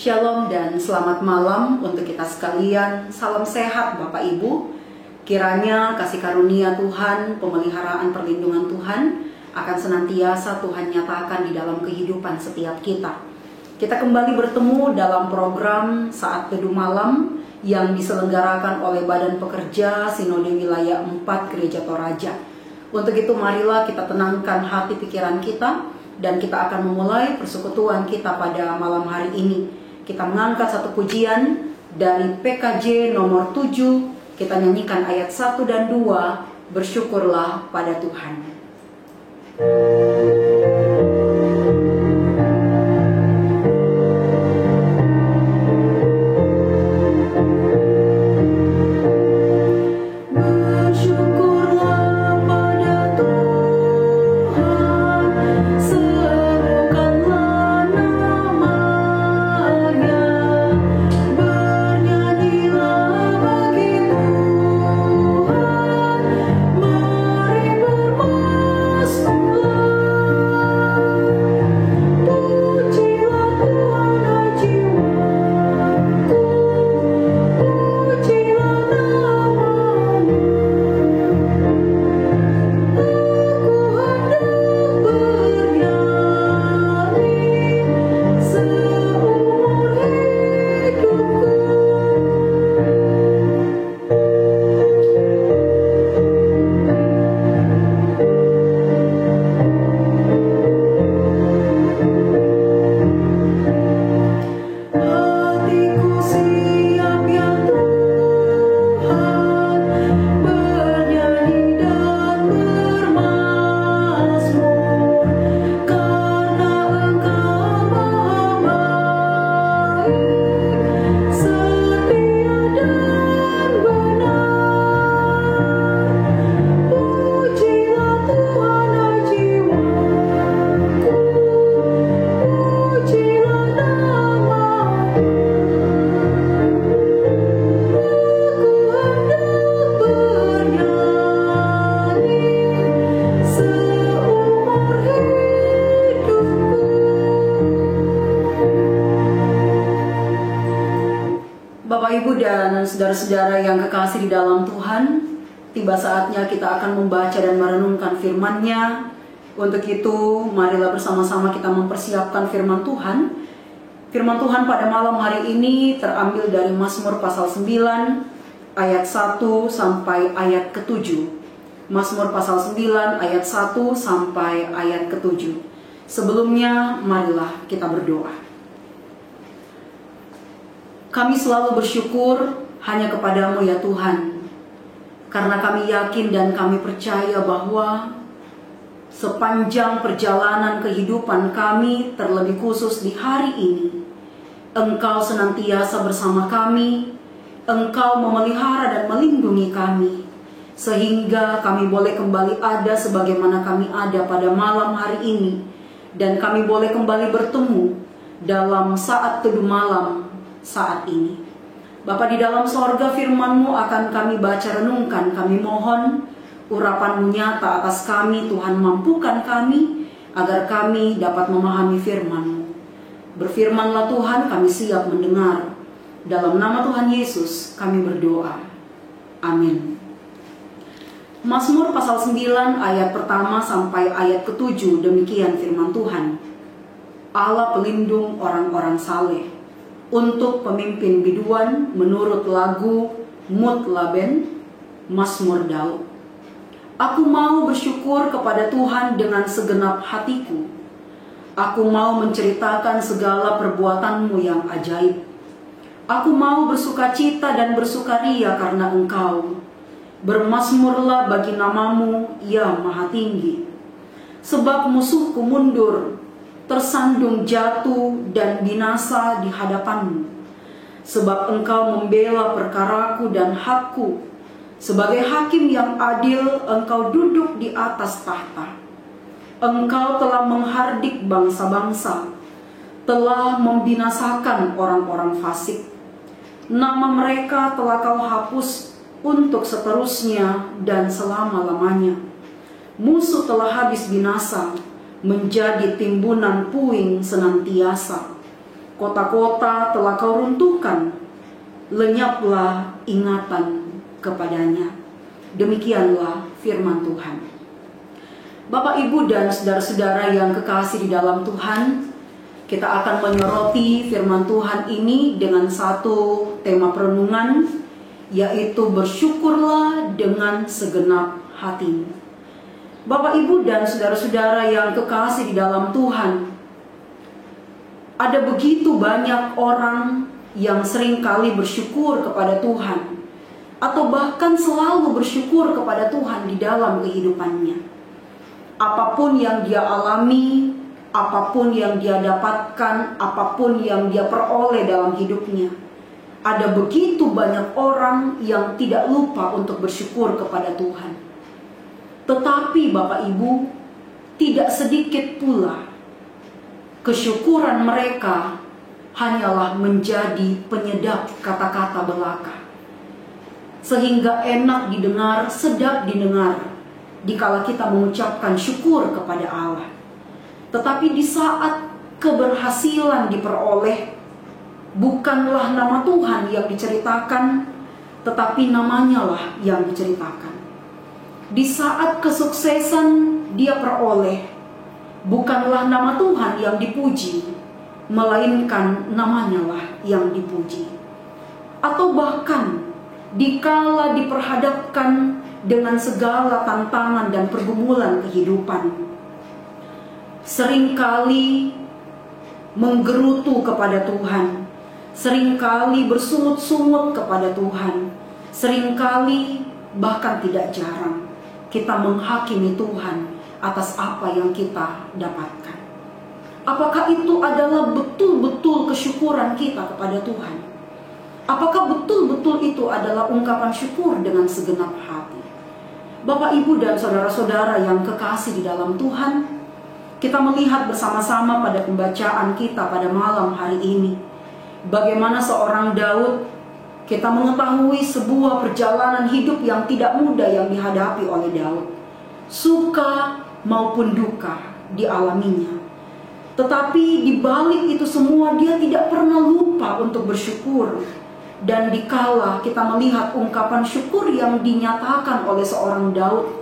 Shalom dan selamat malam untuk kita sekalian. Salam sehat Bapak Ibu. Kiranya kasih karunia Tuhan, pemeliharaan perlindungan Tuhan akan senantiasa Tuhan nyatakan di dalam kehidupan setiap kita. Kita kembali bertemu dalam program Saat Teduh Malam yang diselenggarakan oleh Badan Pekerja Sinode Wilayah 4 Gereja Toraja. Untuk itu marilah kita tenangkan hati pikiran kita dan kita akan memulai persekutuan kita pada malam hari ini. Kita mengangkat satu pujian dari PKJ nomor 7. Kita nyanyikan ayat 1 dan 2. Bersyukurlah pada Tuhan. Saudara-saudara yang kekasih di dalam Tuhan, tiba saatnya kita akan membaca dan merenungkan firman-Nya. Untuk itu, marilah bersama-sama kita mempersiapkan firman Tuhan. Firman Tuhan pada malam hari ini terambil dari Mazmur pasal 9, ayat 1 sampai ayat ke-7. Mazmur pasal 9, ayat 1 sampai ayat ke-7. Sebelumnya, marilah kita berdoa. Kami selalu bersyukur hanya kepadamu ya Tuhan, karena kami yakin dan kami percaya bahwa sepanjang perjalanan kehidupan kami, terlebih khusus di hari ini, Engkau senantiasa bersama kami, Engkau memelihara dan melindungi kami, sehingga kami boleh kembali ada sebagaimana kami ada pada malam hari ini, dan kami boleh kembali bertemu dalam saat teduh malam saat ini. Bapa di dalam sorga, firman-Mu akan kami baca renungkan. Kami mohon urapan-Mu nyata atas kami. Tuhan, mampukan kami agar kami dapat memahami firman-Mu. Berfirmanlah Tuhan, kami siap mendengar. Dalam nama Tuhan Yesus kami berdoa. Amin. Mazmur pasal 9 ayat pertama sampai ayat ke-7, demikian firman Tuhan. Allah pelindung orang-orang saleh. Untuk pemimpin biduan menurut lagu Mutlaben, Mazmur Daud. Aku mau bersyukur kepada Tuhan dengan segenap hatiku. Aku mau menceritakan segala perbuatan-Mu yang ajaib. Aku mau bersukacita dan bersukaria karena Engkau. Bermazmurlah bagi nama-Mu, ya Maha Tinggi. Sebab musuhku mundur, tersandung jatuh dan binasa di hadapan-Mu. Sebab Engkau membela perkaraku dan hakku. Sebagai hakim yang adil, Engkau duduk di atas tahta. Engkau telah menghardik bangsa-bangsa, telah membinasakan orang-orang fasik. Nama mereka telah Kau hapus untuk seterusnya dan selama-lamanya. Musuh telah habis binasa, menjadi timbunan puing senantiasa. kota-kota telah kau runtuhkan, lenyaplah ingatan kepadanya. Demikianlah firman Tuhan. Bapak, Ibu, dan saudara-saudara yang kekasih di dalam Tuhan, kita akan menyoroti firman Tuhan ini dengan satu tema perenungan, yaitu bersyukurlah dengan segenap hatimu. Bapak, Ibu, dan saudara-saudara yang kekasih di dalam Tuhan, ada begitu banyak orang yang seringkali bersyukur kepada Tuhan, atau bahkan selalu bersyukur kepada Tuhan di dalam kehidupannya. Apapun yang dia alami, apapun yang dia dapatkan, apapun yang dia peroleh dalam hidupnya, ada begitu banyak orang yang tidak lupa untuk bersyukur kepada Tuhan. Tetapi Bapak Ibu, tidak sedikit pula kesyukuran mereka hanyalah menjadi penyedap kata-kata belaka, sehingga enak didengar, sedap didengar dikala kita mengucapkan syukur kepada Allah. Tetapi di saat keberhasilan diperoleh, bukanlah nama Tuhan yang diceritakan, tetapi namanya lah yang diceritakan. Di saat kesuksesan dia peroleh, bukanlah nama Tuhan yang dipuji, melainkan namanya lah yang dipuji. Atau bahkan dikala diperhadapkan dengan segala tantangan dan pergumulan kehidupan, seringkali menggerutu kepada Tuhan, seringkali bersungut-sungut kepada Tuhan, seringkali bahkan tidak jarang kita menghakimi Tuhan atas apa yang kita dapatkan. Apakah itu adalah betul-betul kesyukuran kita kepada Tuhan? Apakah betul-betul itu adalah ungkapan syukur dengan segenap hati? Bapak, Ibu, dan saudara-saudara yang kekasih di dalam Tuhan, kita melihat bersama-sama pada pembacaan kita pada malam hari ini, bagaimana seorang Daud, kita mengetahui sebuah perjalanan hidup yang tidak mudah yang dihadapi oleh Daud. Suka maupun duka dialaminya. Tetapi di balik itu semua dia tidak pernah lupa untuk bersyukur. Dan dikala kita melihat ungkapan syukur yang dinyatakan oleh seorang Daud,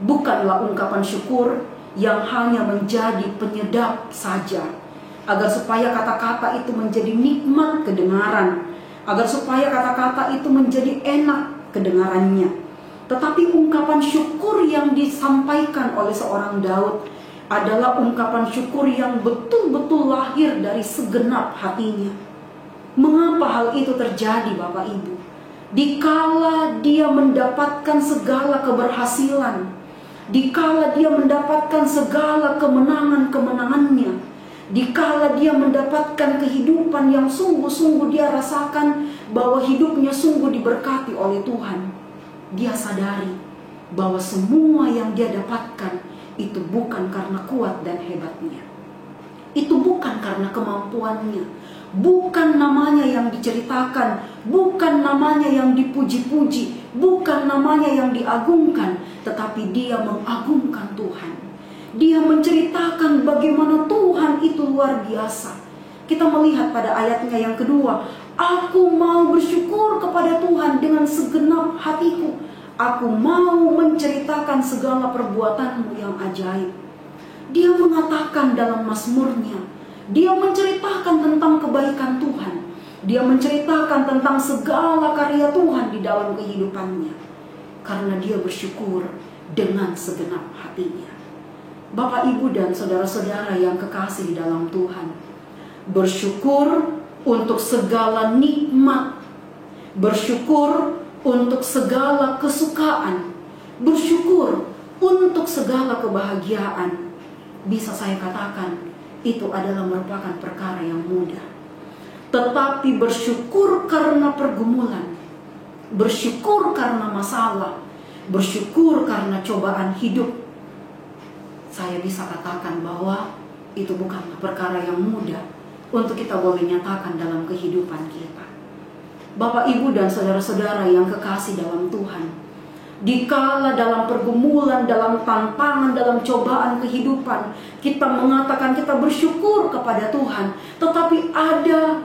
bukanlah ungkapan syukur yang hanya menjadi penyedap saja, agar supaya kata-kata itu menjadi nikmat kedengaran, agar supaya kata-kata itu menjadi enak kedengarannya. Tetapi ungkapan syukur yang disampaikan oleh seorang Daud adalah ungkapan syukur yang betul-betul lahir dari segenap hatinya. Mengapa hal itu terjadi, Bapak Ibu? Dikala dia mendapatkan segala keberhasilan, dikala dia mendapatkan segala kemenangan-kemenangannya, dikala dia mendapatkan kehidupan yang sungguh-sungguh dia rasakan bahwa hidupnya sungguh diberkati oleh Tuhan, dia sadari bahwa semua yang dia dapatkan itu bukan karena kuat dan hebatnya, itu bukan karena kemampuannya, bukan namanya yang diceritakan, bukan namanya yang dipuji-puji, bukan namanya yang diagungkan, tetapi dia mengagungkan Tuhan. Dia menceritakan bagaimana Tuhan itu luar biasa. Kita melihat pada ayatnya yang kedua, aku mau bersyukur kepada Tuhan dengan segenap hatiku. Aku mau menceritakan segala perbuatanmu yang ajaib. Dia mengatakan dalam mazmurnya, dia menceritakan tentang kebaikan Tuhan. Dia menceritakan tentang segala karya Tuhan di dalam kehidupannya. Karena dia bersyukur dengan segenap hatinya. Bapak, Ibu, dan saudara-saudara yang kekasih di dalam Tuhan, bersyukur untuk segala nikmat, bersyukur untuk segala kesukaan, bersyukur untuk segala kebahagiaan. Bisa saya katakan, itu adalah merupakan perkara yang mudah. Tetapi bersyukur karena pergumulan, bersyukur karena masalah, bersyukur karena cobaan hidup, saya bisa katakan bahwa itu bukanlah perkara yang mudah untuk kita boleh nyatakan dalam kehidupan kita. Bapak, Ibu, dan saudara-saudara yang kekasih dalam Tuhan, Dikala dalam pergumulan, dalam tantangan, dalam cobaan kehidupan, kita mengatakan kita bersyukur kepada Tuhan, tetapi ada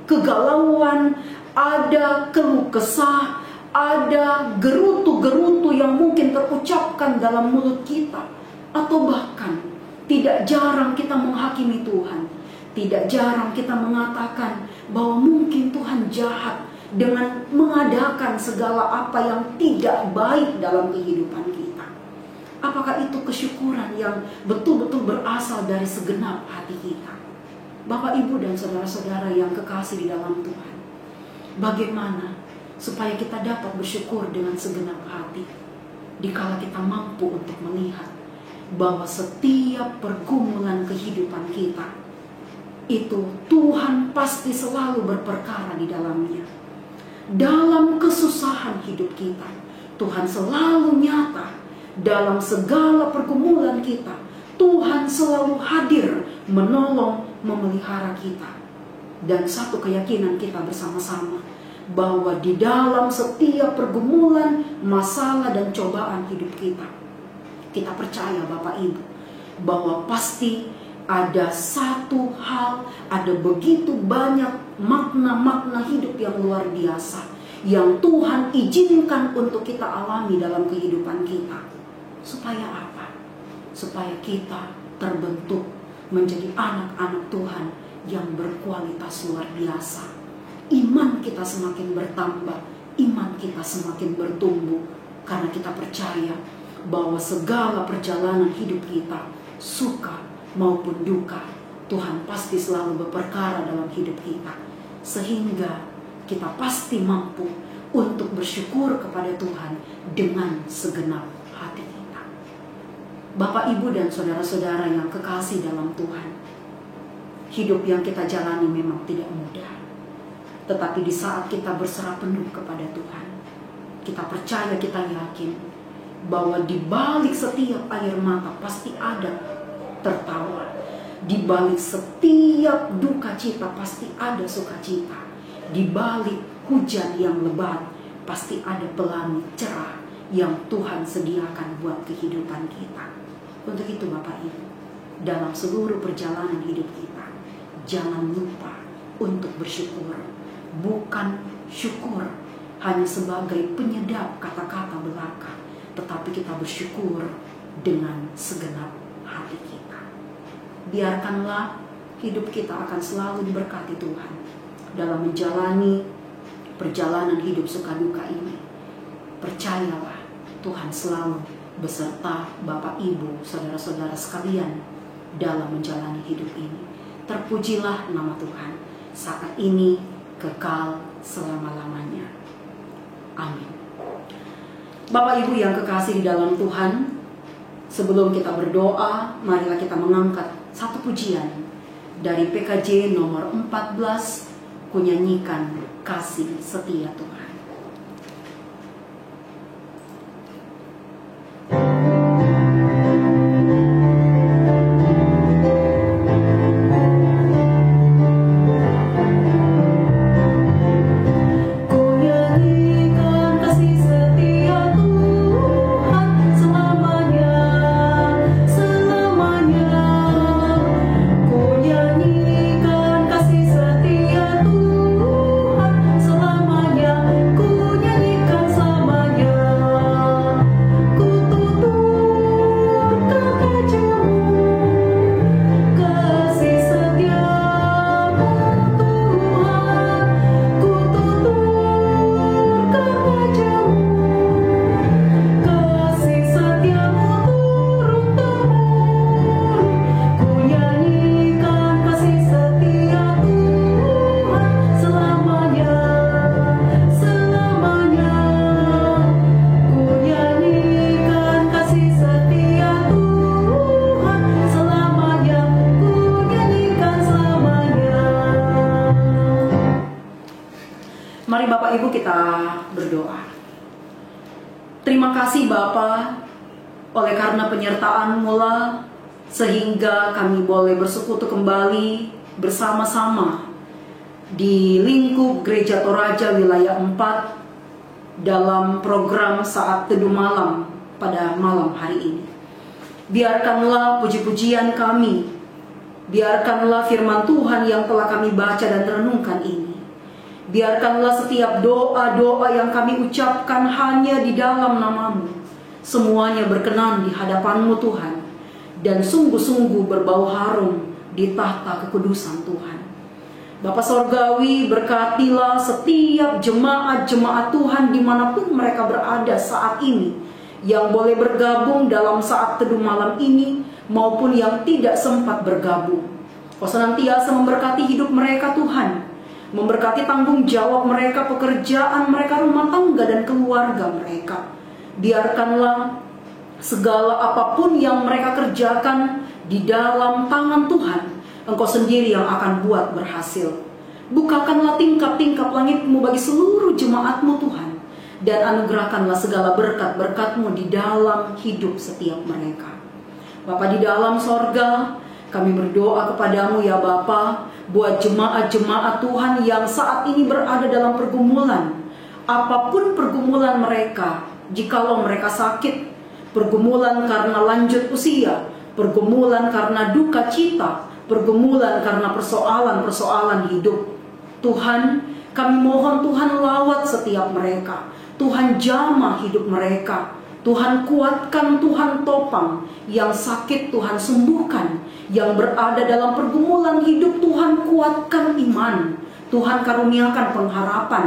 kegalauan, ada keluh kesah, ada gerutu-gerutu yang mungkin terucapkan dalam mulut kita. Atau bahkan tidak jarang kita menghakimi Tuhan. Tidak jarang kita mengatakan bahwa mungkin Tuhan jahat dengan mengadakan segala apa yang tidak baik dalam kehidupan kita. Apakah itu kesyukuran yang betul-betul berasal dari segenap hati kita? Bapak, Ibu, dan saudara-saudara yang kekasih di dalam Tuhan, bagaimana supaya kita dapat bersyukur dengan segenap hati dikala kita mampu untuk melihat bahwa setiap pergumulan kehidupan kita itu Tuhan pasti selalu berperkara di dalamnya. Dalam kesusahan hidup kita, Tuhan selalu nyata. Dalam segala pergumulan kita, Tuhan selalu hadir, menolong, memelihara kita. Dan satu keyakinan kita bersama-sama, bahwa di dalam setiap pergumulan, masalah dan cobaan hidup kita, kita percaya Bapak Ibu, bahwa pasti ada satu hal, ada begitu banyak makna-makna hidup yang luar biasa yang Tuhan izinkan untuk kita alami dalam kehidupan kita. Supaya apa? Supaya kita terbentuk menjadi anak-anak Tuhan yang berkualitas luar biasa. Iman kita semakin bertambah, iman kita semakin bertumbuh, karena kita percaya bahwa segala perjalanan hidup kita, suka maupun duka, Tuhan pasti selalu berperkara dalam hidup kita, sehingga kita pasti mampu untuk bersyukur kepada Tuhan dengan segenap hati kita. Bapak, Ibu, dan saudara-saudara yang kekasih dalam Tuhan, hidup yang kita jalani memang tidak mudah, tetapi di saat kita berserah penuh kepada Tuhan, kita percaya, kita yakin bahwa di balik setiap air mata pasti ada tertawa. Di balik setiap duka cita pasti ada sukacita. Di balik hujan yang lebat pasti ada pelangi cerah yang Tuhan sediakan buat kehidupan kita. Untuk itu Bapak Ibu, dalam seluruh perjalanan hidup kita, jangan lupa untuk bersyukur. Bukan syukur hanya sebagai penyedap kata-kata belaka, tetapi kita bersyukur dengan segenap hati kita. Biarkanlah hidup kita akan selalu diberkati Tuhan dalam menjalani perjalanan hidup suka duka ini. Percayalah, Tuhan selalu beserta Bapak, Ibu, saudara-saudara sekalian dalam menjalani hidup ini. Terpujilah nama Tuhan saat ini, kekal selama-lamanya. Amin. Bapak, Ibu yang kekasih di dalam Tuhan, sebelum kita berdoa, marilah kita mengangkat satu pujian dari PKJ nomor 14, kunyanyikan kasih setia Tuhan. Mari Bapak Ibu kita berdoa. Terima kasih Bapa, oleh karena penyertaan-Mu lah, sehingga kami boleh bersekutu kembali bersama-sama di lingkup Gereja Toraja Wilayah 4 dalam program Saat Teduh Malam pada malam hari ini. Biarkanlah puji-pujian kami, biarkanlah firman Tuhan yang telah kami baca dan renungkan ini, biarkanlah setiap doa-doa yang kami ucapkan hanya di dalam nama-Mu, semuanya berkenan di hadapan-Mu Tuhan, dan sungguh-sungguh berbau harum di tahta kekudusan Tuhan. Bapa Sorgawi, berkatilah setiap jemaat-jemaat Tuhan dimanapun mereka berada saat ini, yang boleh bergabung dalam Saat Teduh Malam ini, maupun yang tidak sempat bergabung. Kau senantiasa memberkati hidup mereka Tuhan, memberkati tanggung jawab mereka, pekerjaan mereka, rumah tangga dan keluarga mereka. Biarkanlah segala apapun yang mereka kerjakan di dalam tangan Tuhan, Engkau sendiri yang akan buat berhasil. Bukakanlah tingkap-tingkap langit-Mu bagi seluruh jemaat-Mu Tuhan, dan anugerahkanlah segala berkat-berkat-Mu di dalam hidup setiap mereka. Bapa di dalam sorga, kami berdoa kepadamu ya Bapa, buat jemaat-jemaat Tuhan yang saat ini berada dalam pergumulan. Apapun pergumulan mereka, jikalau mereka sakit, pergumulan karena lanjut usia, pergumulan karena duka cita, pergumulan karena persoalan-persoalan hidup, Tuhan, kami mohon Tuhan lawat setiap mereka. Tuhan jamah hidup mereka. Tuhan kuatkan, Tuhan topang. Yang sakit Tuhan sembuhkan. Yang berada dalam pergumulan hidup Tuhan kuatkan iman. Tuhan karuniakan pengharapan.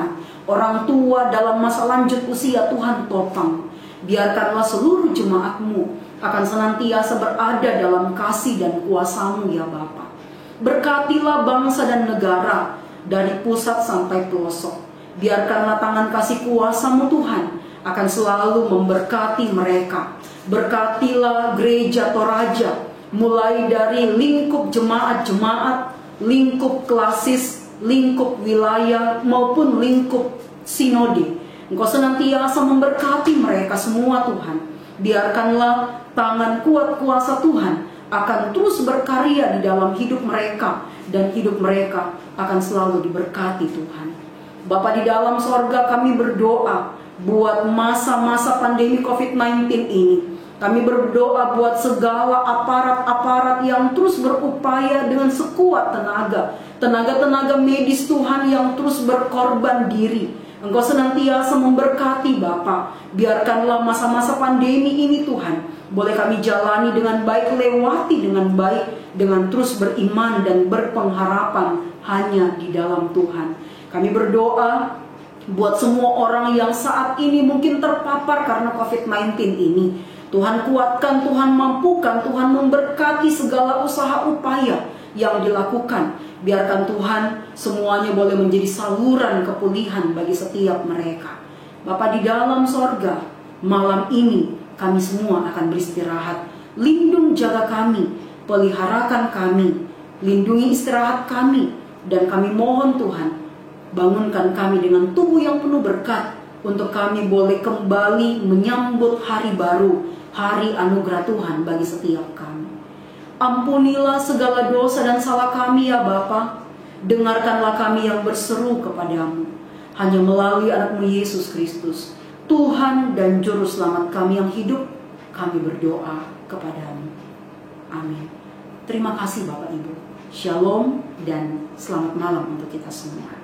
Orang tua dalam masa lanjut usia Tuhan topang. Biarkanlah seluruh jemaat-Mu akan senantiasa berada dalam kasih dan kuasa-Mu ya Bapa. Berkatilah bangsa dan negara dari pusat sampai pelosok. Biarkanlah tangan kasih kuasa-Mu Tuhan akan selalu memberkati mereka. Berkatilah gereja Toraja, mulai dari lingkup jemaat-jemaat, lingkup klasis, lingkup wilayah maupun lingkup sinode. Engkau senantiasa memberkati mereka semua Tuhan. Biarkanlah tangan kuat kuasa Tuhan akan terus berkarya di dalam hidup mereka, dan hidup mereka akan selalu diberkati Tuhan. Bapa di dalam sorga, kami berdoa buat masa-masa pandemi COVID-19 ini. Kami berdoa buat segala aparat-aparat yang terus berupaya dengan sekuat tenaga, tenaga-tenaga medis Tuhan yang terus berkorban diri. Engkau senantiasa memberkati Bapa. Biarkanlah masa-masa pandemi ini Tuhan boleh kami jalani dengan baik, lewati dengan baik, dengan terus beriman dan berpengharapan hanya di dalam Tuhan. Kami berdoa buat semua orang yang saat ini mungkin terpapar karena COVID-19 ini. Tuhan kuatkan, Tuhan mampukan, Tuhan memberkati segala usaha upaya yang dilakukan. Biarkan Tuhan semuanya boleh menjadi saluran kepulihan bagi setiap mereka. Bapa di dalam sorga, malam ini kami semua akan beristirahat. Lindung jaga kami, peliharakan kami, lindungi istirahat kami, dan kami mohon Tuhan, bangunkan kami dengan tubuh yang penuh berkat, untuk kami boleh kembali menyambut hari baru, hari anugerah Tuhan bagi setiap kami. Ampunilah segala dosa dan salah kami ya Bapa. Dengarkanlah kami yang berseru kepadamu, hanya melalui anak-Mu Yesus Kristus, Tuhan dan Juru Selamat kami yang hidup. Kami berdoa kepadamu. Amin. Terima kasih Bapak Ibu. Shalom dan selamat malam untuk kita semua.